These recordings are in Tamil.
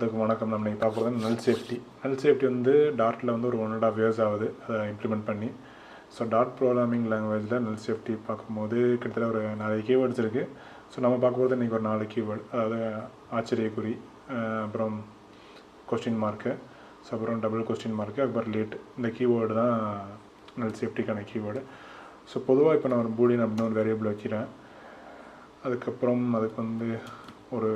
அதுக்கு வணக்கம். நம்ம நீங்கள் பார்க்க போகிறது நல் சேஃப்டி வந்து டாட்டில் வந்து ஒரு 1.5 years ஆகுது அதை இம்ப்ளிமெண்ட் பண்ணி. ஸோ டாட் ப்ரோக்ராமிங் லாங்குவேஜில் நல் சேஃப்டி பார்க்கும்போது கிட்டத்தட்ட ஒரு 4 கீவேர்ட்ஸ் இருக்குது. ஸோ நம்ம பார்க்க போகிறது இன்றைக்கி ஒரு 4 கீவேர்டு, அதாவது ஆச்சரியக்குறி, அப்புறம் கொஸ்டின் மார்க்கு, ஸோ அப்புறம் டபுள் கொஸ்டின் மார்க்கு, அப்புறம் லேட். இந்த கீவேர்டு தான் நல் சேஃப்டிக்கான கீவேர்டு. ஸோ பொதுவாக இப்போ நான் ஒரு பூலியன் அப்படின்னு ஒரு வேரியபிள் வைக்கிறேன். அதுக்கப்புறம் அதுக்கு வந்து ஒரு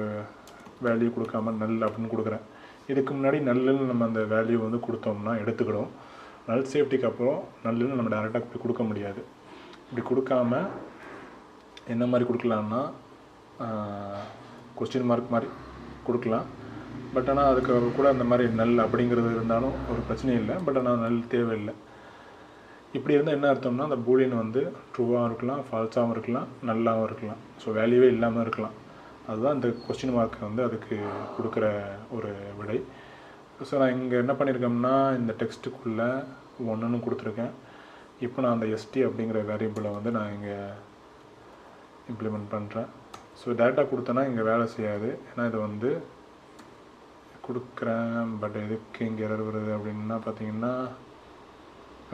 வேல்யூ கொடுக்காம நல் அப்படின்னு கொடுக்குறேன். இதுக்கு முன்னாடி நல்லுன்னு நம்ம அந்த வேல்யூ வந்து கொடுத்தோம்னா எடுத்துக்கிடும். நல் சேஃப்டிக்கு அப்புறம் நல்லுன்னு நம்ம டேரெக்டாக இப்படி கொடுக்க முடியாது. இப்படி கொடுக்காம என்ன மாதிரி கொடுக்கலான்னா கொஸ்டின் மார்க் மாதிரி கொடுக்கலாம். பட் ஆனால் அதுக்கு கூட அந்த மாதிரி நல் அப்படிங்கிறது இருந்தாலும் ஒரு பிரச்சனையும் இல்லை. பட் ஆனால் நல் தேவையில்லை. இப்படி இருந்தால் என்ன அர்த்தம்னா அந்த பூலியன் வந்து ட்ரூவாகவும் இருக்கலாம், ஃபால்ஸாகவும் இருக்கலாம், நல்லாகவும் இருக்கலாம். ஸோ வேல்யூவே இல்லாமல் இருக்கலாம். அதுதான் இந்த கொஸ்டின் மார்க் வந்து அதுக்கு கொடுக்குற ஒரு விடை. ஸோ நான் இங்கே என்ன பண்ணியிருக்கேன்னா இந்த டெக்ஸ்ட்டுக்குள்ளே 1ன்னு கொடுத்துருக்கேன். இப்போ நான் அந்த எஸ்டி அப்படிங்கிற வேரியபிளை வந்து நான் இங்கே இம்ப்ளிமெண்ட் பண்ணுறேன். ஸோ டேட்டா கொடுத்தேன்னா இங்கே வேலை செய்யாது. ஏன்னா இதை வந்து கொடுக்குறேன். பட் எதுக்கு இங்கே எரர் வருது அப்படின்னா பார்த்தீங்கன்னா,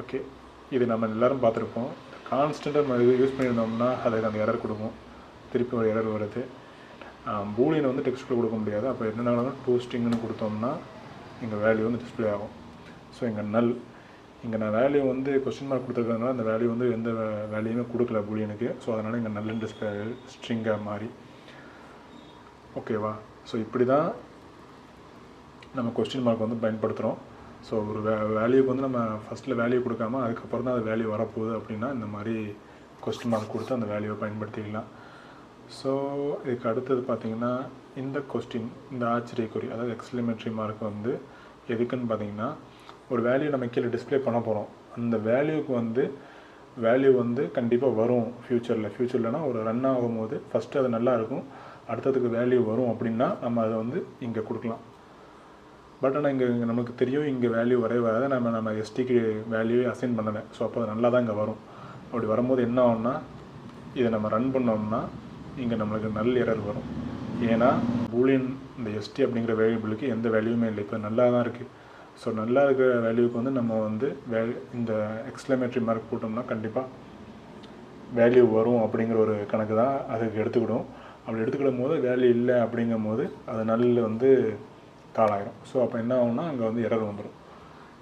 ஓகே, இது நம்ம எல்லோரும் பார்த்துருப்போம். கான்ஸ்டண்ட்டாக நம்ம இது யூஸ் பண்ணியிருந்தோம்னா அதுக்கு அந்த எரர் கொடுக்கும், திருப்பி ஒரு எரர் வருது. பூலியன் வந்து டெக்ஸ்ட்டில் கொடுக்க முடியாது. அப்போ என்னென்னாலும் டூ ஸ்ட்ரிங்னு கொடுத்தோம்னா இங்கே வேல்யூ வந்து டிஸ்பிளே ஆகும். ஸோ இங்கே நல், இங்கே நான் வேல்யூ வந்து கொஸ்டின் மார்க் கொடுத்துருக்கறதுனால அந்த வேல்யூ வந்து எந்த வேல்யூமே கொடுக்கல பூலியனுக்கு. ஸோ அதனால் இங்கே நல்லுன்னு டிஸ்பிளே ஸ்ட்ரிங்காக மாறி. ஓகேவா? ஸோ இப்படி தான் நம்ம கொஸ்டின் மார்க் வந்து பயன்படுத்துகிறோம். ஸோ ஒரு வேல்யூக்கு வந்து நம்ம ஃபஸ்ட்டில் வேல்யூ கொடுக்காம அதுக்கப்புறம் தான் அது வேல்யூ வரப்போகுது அப்படின்னா இந்த மாதிரி கொஸ்டின் மார்க் கொடுத்து அந்த வேல்யூவை பயன்படுத்திக்கலாம். ஸோ இதுக்கு அடுத்தது பார்த்திங்கன்னா இந்த கொஸ்டின், இந்த ஆச்சரியக்குறி, அதாவது எக்ஸ்க்ளமேட்டரி மார்க் வந்து எதுக்குன்னு பார்த்திங்கன்னா ஒரு வேல்யூ நம்ம கீழே டிஸ்பிளே பண்ண போகிறோம். அந்த வேல்யூ வந்து கண்டிப்பாக வரும் ஃப்யூச்சர்லனா ஒரு ரன் ஆகும்போது ஃபஸ்ட்டு அது நல்லா இருக்கும், அடுத்ததுக்கு வேல்யூ வரும் அப்படின்னா நம்ம அதை வந்து இங்கே கொடுக்கலாம். பட் ஆனால் இங்கே நமக்கு தெரியும் இங்கே வேல்யூ வராத நம்ம எஸ்டிக்கு வேல்யூ அசைன் பண்ணலை. ஸோ அப்போ அது நல்லா தான் இங்கே வரும். அப்படி வரும்போது என்ன ஆகும்னா இதை நம்ம ரன் பண்ணோம்னா இங்கே நம்மளுக்கு நல் எரர் வரும். ஏன்னா பூலியன் இந்த எஸ்டி அப்படிங்கிற வேரியபிளுக்கு எந்த வேல்யூமே இல்லை. இப்போ நல்லா தான் இருக்குது. ஸோ நல்லா இருக்கிற வேல்யூக்கு வந்து நம்ம வந்து இந்த எக்ஸ்க்ளமேட்டரி மார்க் போட்டோம்னா கண்டிப்பாக வேல்யூ வரும் அப்படிங்கிற ஒரு கணக்கு தான் அதுக்கு எடுத்துக்கிடும். அப்படி எடுத்துக்கிடும் போது வேல்யூ இல்லை அப்படிங்கும் போது அது நல் வந்து காலாயிரும். ஸோ அப்போ என்ன ஆகும்னா அங்கே வந்து எரர் வந்துடும்.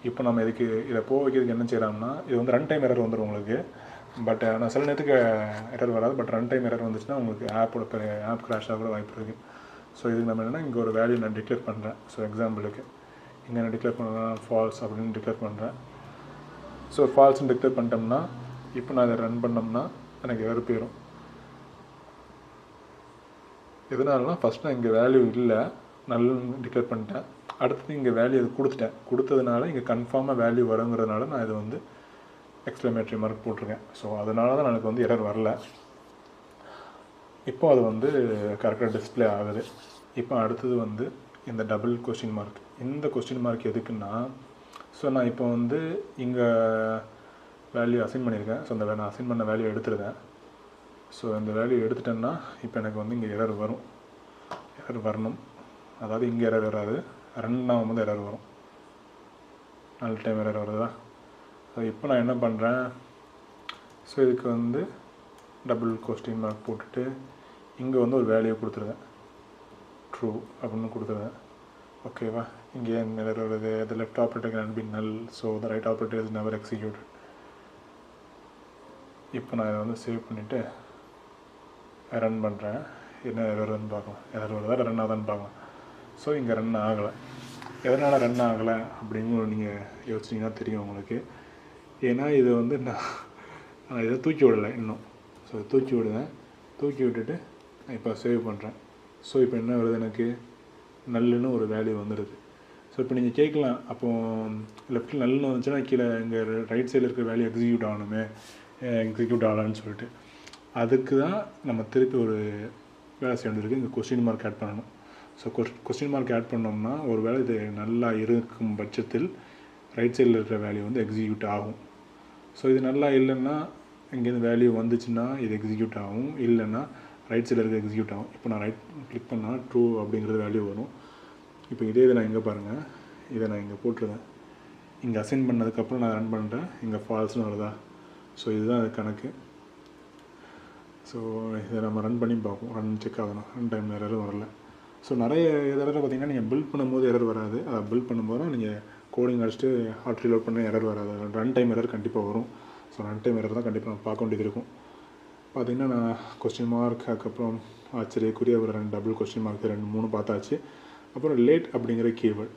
இப்போ நம்ம இதுக்கு இதை வைக்கிறதுக்கு என்ன செய்யலாம்னா இது வந்து ரன் டைம் எரர் வந்துடும் உங்களுக்கு. பட் ஆனால் சில நேரத்துக்கு எரர் வராது. பட் ரன் டைம் எரர் வந்துச்சுன்னா உங்களுக்கு ஆப் கிராஷ் ஆக கூட வாய்ப்பு இருக்குது. ஸோ இதுக்கு நம்ம என்னென்னா இங்கே ஒரு வேல்யூ நான் டிக்ளேர் பண்ணுறேன். ஸோ எக்ஸாம்பிளுக்கு இங்கே நான் டிக்ளேர் பண்ணுறேன் ஃபால்ஸ் அப்படின்னு டிக்ளேர் பண்ணுறேன். ஸோ ஃபால்ஸ்ன்னு டிக்ளேர் பண்ணிட்டோம்னா இப்போ நான் இதை ரன் பண்ணோம்னா எனக்கு எரர் போயிடும். எதனாலனா ஃபஸ்ட் நான் இங்கே வேல்யூ இல்லை, நல்லுன்னு டிக்ளேர் பண்ணிட்டேன். அடுத்தது இங்கே வேல்யூ இது கொடுத்ததுனால இங்கே கன்ஃபார்மாக வேல்யூ வருங்கிறதுனால நான் இதை வந்து எக்ஸ்க்ளமேட்டரி மார்க் போட்டிருக்கேன். ஸோ அதனால தான் எனக்கு வந்து எரர் வரல. இப்போ அது வந்து கரெக்டாக டிஸ்பிளே ஆகுது. இப்போ அடுத்தது வந்து இந்த டபுள் கொஸ்டின் மார்க். இந்த கொஸ்டின் மார்க் எதுக்குன்னா, ஸோ நான் இப்போ வந்து இங்கே வேல்யூ அசைன் பண்ணியிருக்கேன். ஸோ அந்த நான் அசைன் பண்ண வேல்யூ எடுத்துருக்கேன். ஸோ இந்த வேல்யூ எடுத்துட்டேன்னா இப்போ எனக்கு வந்து இங்கே எரர் வரணும். அதாவது இங்கே எரர் வராது, ரன் ஆகும்போது எரர் வரும். நல்ல டைம் எரர் வருதா? ஸோ இப்போ நான் என்ன பண்ணுறேன், ஸோ இதுக்கு வந்து டபுள் கொஸ்டின் மார்க் போட்டுட்டு இங்கே வந்து ஒரு வேல்யூ கொடுத்துருவேன், ட்ரூ அப்படின்னு கொடுத்துருவேன். ஓகேவா? இங்கே எரர் வருது, the left operator can be null, so the right operator is never executed. இப்போ நான் இதை வந்து சேவ் பண்ணிவிட்டு ரன் பண்ணுறேன். என்ன எரர்னு பார்க்கலாம், எரர் வருதா ரன் ஆகுதான்னு பார்க்கலாம். ஸோ இங்கே ரன் ஆகலை. எதனால் ரன் ஆகலை அப்படின்னு நீங்கள் யோசிச்சிங்கன்னா தெரியும் உங்களுக்கு. ஏன்னா இது வந்து நான் இதை தூக்கி விடலை இன்னும். ஸோ தூக்கி விட்டுட்டு நான் இப்போ சேவ் பண்ணுறேன். ஸோ இப்போ என்ன வருது, எனக்கு நல்லுன்னு ஒரு வேல்யூ வந்துடுது. ஸோ இப்போ நீங்கள் கேட்கலாம், அப்போது லெஃப்ட்டில் நல்லுன்னு வந்துச்சுன்னா கீழே இங்கே ரைட் சைடில் இருக்கிற வேல்யூ எக்ஸிக்யூட் ஆகலான்னு சொல்லிட்டு அதுக்கு தான் நம்ம திருப்பி ஒரு வேலை செய்ய வேண்டியிருக்கு. இங்கே கொஸ்டின் மார்க் ஆட் பண்ணணும். ஸோ கொஸ்டின் மார்க் ஆட் பண்ணோம்னா ஒரு வேளை இது நல்லா இருக்கும் பட்சத்தில் ரைட் சைடில் இருக்கிற வேல்யூ வந்து எக்ஸிக்யூட் ஆகும். ஸோ இது நல்லா இல்லைன்னா இங்கேருந்து வேல்யூ வந்துச்சுன்னா இது எக்ஸிக்யூட் ஆகும், இல்லைன்னா ரைட் சைடில் இருக்க எக்ஸிக்யூட் ஆகும். இப்போ நான் ரைட் கிளிக் பண்ணால் ட்ரூ அப்படிங்கிறது வேல்யூ வரும். இப்போ இதே நான் இங்கே பாருங்கள், இதை நான் இங்கே போட்டுருவேன். இங்கே அசைன் பண்ணதுக்கப்புறம் நான் ரன் பண்ணுறேன், இங்கே ஃபால்ஸ்னு வருதா. ஸோ இதுதான் அது கணக்கு. ஸோ இதை நம்ம ரன் பண்ணி பார்ப்போம், ரன் செக் ஆகணும், ரன் டைம் எரரும் வரல. ஸோ நிறைய எரர் பார்த்திங்கன்னா நீங்கள் பில்ட் பண்ணும்போது எரர் வராது, அதை பில்ட் பண்ணும்போது நீங்கள் கோடிங் அடிச்சுட்டு ஹாட் ரீலோட் பண்ண எரர் வராது, ரன் டைம் எரர் கண்டிப்பாக வரும். ஸோ ரன் டைம் எரர் தான் கண்டிப்பாக நம்ம பார்க்க வேண்டியது இருக்கும். பார்த்திங்கன்னா நான் கொஸ்டின் மார்க், அதுக்கப்புறம் ஆச்சரியக்குரிய ஒரு 2 டபுள் கொஸ்டின் மார்க் 2 3 பார்த்தாச்சு. அப்புறம் லேட் அப்படிங்கிற கீவேர்டு,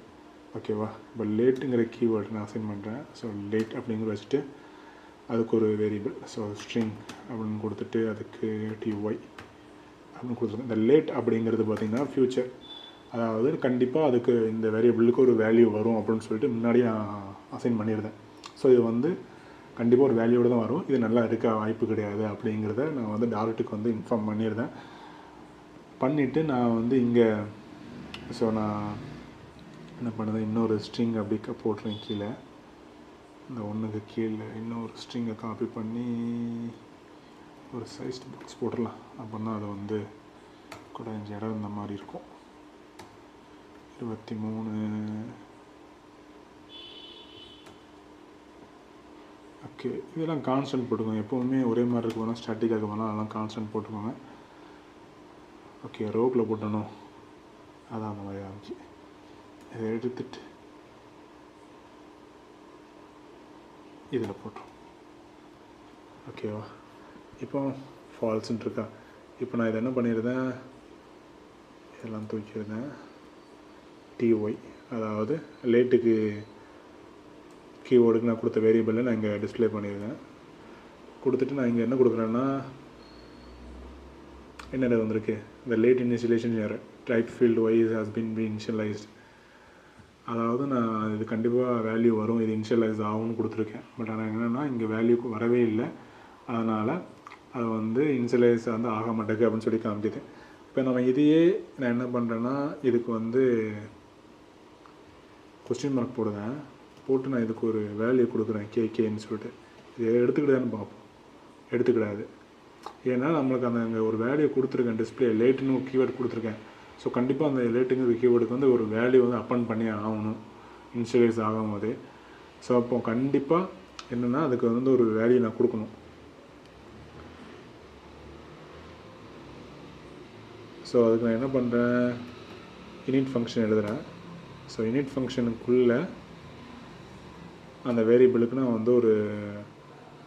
ஓகேவா. இப்போ லேட்டுங்கிற கீவேர்டு நான் அசைன் பண்ணுறேன். ஸோ லேட் அப்படிங்கிற வச்சுட்டு அதுக்கு ஒரு வேரியபிள், ஸோ ஸ்ட்ரிங் அப்படின்னு கொடுத்துட்டு அதுக்கு டிஒய் அப்படின்னு கொடுத்துருக்கேன். இந்த லேட் அப்படிங்கிறது பார்த்திங்கன்னா ஃப்யூச்சர், அதாவது கண்டிப்பாக அதுக்கு இந்த வேரியபிளுக்கு ஒரு வேல்யூ வரும் அப்படின்னு சொல்லிட்டு முன்னாடியே நான் அசைன் பண்ணியிருந்தேன். ஸோ இது வந்து கண்டிப்பாக ஒரு வேல்யூவோடு தான் வரும், இது நல்லா இருக்க வாய்ப்பு கிடையாது அப்படிங்கிறத நான் வந்து டார்ட்டுக்கு வந்து இன்ஃபார்ம் பண்ணியிருந்தேன். பண்ணிவிட்டு நான் வந்து இங்கே ஸோ நான் என்ன பண்ணுறேன், இன்னொரு ஸ்ட்ரிங் அப்படி போட்டுறேன் கீழே, இந்த ஒன்றுக்கு கீழே இன்னொரு ஸ்ட்ரிங்கை காப்பி பண்ணி ஒரு சைஸ் பாக்ஸ் போட்டுடலாம். அப்போ தான் அது வந்து கூட 5 இடம் இந்த மாதிரி இருக்கும். 23. ஓகே, இதெல்லாம் கான்ஸ்டன்ட் போட்டுக்கோங்க. எப்போவுமே ஒரே மாதிரி இருக்க வேணால், ஸ்டாட்டிக்காக வேணால், அதெல்லாம் கான்ஸ்டன்ட் போட்டுக்கோங்க. ஓகே, ரோக்கில் போட்டணும், அதான் அந்த மாதிரி ஆரம்பிச்சு இதை எடுத்துட்டு இதில் போட்டோம். ஓகேவா, இப்போ ஃபால்ஸ்ன்னு இருக்கா. இப்போ நான் இதை என்ன பண்ணியிருந்தேன், இதெல்லாம் தூக்கியிருந்தேன், டிஒய் அதாவது லேட்டுக்கு கீவேர்டுக்கு நான் கொடுத்த வேரியபிளில் நான் இங்கே டிஸ்பிளே பண்ணியிருந்தேன். கொடுத்துட்டு நான் இங்கே என்ன கொடுக்குறேன்னா, என்ன வந்திருக்கு, இந்த late initialization error type field wise has been initialized. அதாவது நான் இது கண்டிப்பாக வேல்யூ வரும், இது இனிஷியலைஸ் ஆகும்னு கொடுத்துருக்கேன். பட் ஆனால் என்னென்னா இங்கே வேல்யூக்கு வரவே இல்லை, அதனால் அது வந்து இனிஷியலைஸ் வந்து ஆக மாட்டேங்குது அப்படின்னு சொல்லி காமிக்குது. இப்போ நம்ம இதையே நான் என்ன பண்ணுறேன்னா, இதுக்கு வந்து கொஸ்டின் மார்க் போடுவேன், போட்டு நான் இதுக்கு ஒரு வேல்யூ கொடுக்குறேன் கேன்னு சொல்லிட்டு. இது எடுத்துக்கிட்டான்னு பார்ப்போம், எடுத்துக்கிடாது. ஏன்னா நம்மளுக்கு அந்த அங்கே ஒரு வேல்யூ கொடுத்துருக்கேன், டிஸ்பிளே லேட்டுன்னு ஒரு கீவேர்டு கொடுத்துருக்கேன். ஸோ கண்டிப்பாக அந்த லேட்டுங்கிற கீவேர்டுக்கு வந்து ஒரு வேல்யூ வந்து அப்பன் பண்ணி ஆகணும் இனிஷியலைஸ் ஆகும் போது. ஸோ அப்போ கண்டிப்பாக என்னென்னா அதுக்கு வந்து ஒரு வேல்யூ நான் கொடுக்கணும். ஸோ அதுக்கு நான் என்ன பண்ணுறேன், இனிட் ஃபங்க்ஷன் எழுதுகிறேன். ஸோ இனிட் ஃபங்க்ஷனுக்குள்ளே அந்த வேரியபிளுக்கு நான் வந்து ஒரு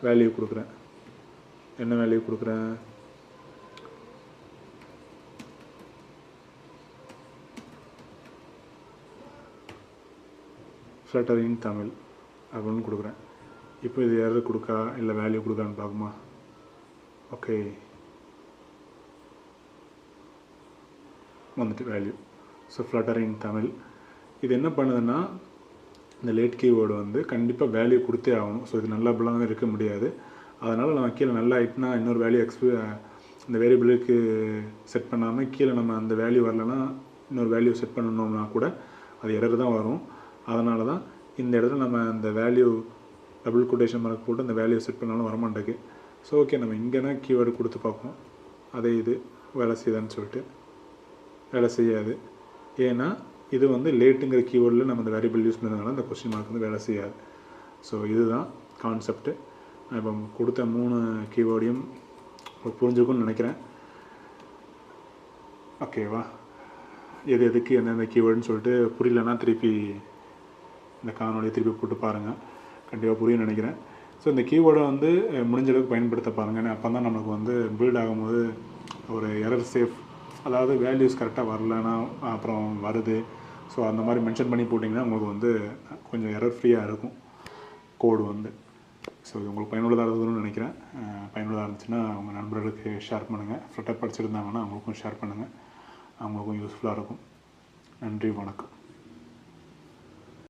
வேல்யூ கொடுக்குறேன். என்ன வேல்யூ கொடுக்குறேன், Flutter in தமிழ் அப்படின்னு கொடுக்குறேன். இப்போ இது எரர் கொடுக்கா இல்லை வேல்யூ கொடுக்கான்னு பார்க்குமா. ஓகே, வந்துட்டு value. So Flutter in Tamil இது என்ன பண்ணுதுன்னா, இந்த லேட் கீவேர்டு வந்து கண்டிப்பாக வேல்யூ கொடுத்தே ஆகணும். ஸோ இது நல்லா இப்படிலாம் இருக்க முடியாது. அதனால் நம்ம கீழே நல்லா ஆகிட்டுனா இன்னொரு வேல்யூ இந்த வேரியபிளுக்கு செட் பண்ணாமல் கீழே நம்ம அந்த வேல்யூ வரலன்னா இன்னொரு வேல்யூ செட் பண்ணணும்னா கூட அது எரர் தான் வரும். அதனால தான் இந்த இடத்துல நம்ம அந்த வேல்யூ டபுள் கொட்டேஷன் மார்க் போட்டு அந்த வேல்யூ செட் பண்ணாலும் வரமாட்டேங்குது. ஸோ ஓகே, நம்ம இங்கேனா கீவேர்டு கொடுத்து பார்ப்போம், அதே இது வேலை செய்யுதான்னு சொல்லிட்டு. வேலை செய்யாது, ஏன்னா இது வந்து லேட்டுங்கிற கீவேர்டில் நம்ம அந்த வேரியபிள் யூஸ் பண்ணுறதுனால அந்த கொஸ்டின் மார்க் வந்து வேலை செய்யாது. ஸோ இதுதான் கான்செப்ட்டு. நான் இப்போ கொடுத்த 3 கீவேர்டையும் புரிஞ்சுக்கும்னு நினைக்கிறேன். ஓகேவா, எது எதுக்கு எந்தெந்த கீவேர்டுன்னு சொல்லிட்டு புரியலன்னா திருப்பி இந்த காணொலியை திருப்பி போட்டு பாருங்கள், கண்டிப்பாக புரியும்னு நினைக்கிறேன். ஸோ இந்த கீவேர்டை வந்து முடிஞ்ச அளவுக்கு பயன்படுத்த பாருங்கள். அப்போ தான் நமக்கு வந்து பில்ட் ஆகும்போது ஒரு எரர் சேஃப், அதாவது வேல்யூஸ் கரெக்டாக வரலன்னா அப்புறம் வருது. ஸோ அந்த மாதிரி மென்ஷன் பண்ணி போட்டிங்கன்னா உங்களுக்கு வந்து கொஞ்சம் எரர் ஃப்ரீயாக இருக்கும் கோடு வந்து. ஸோ இது உங்களுக்கு பயனுள்ளதாக இருக்குதுன்னு நினைக்கிறேன். பயனுள்ளதாக இருந்துச்சுன்னா உங்கள் நண்பர்களுக்கு ஷேர் பண்ணுங்கள். ஃப்ளட்டர் படிச்சிருந்தாங்கன்னா அவங்களுக்கும் ஷேர் பண்ணுங்கள், அவங்களுக்கும் யூஸ்ஃபுல்லாக இருக்கும். நன்றி, வணக்கம்.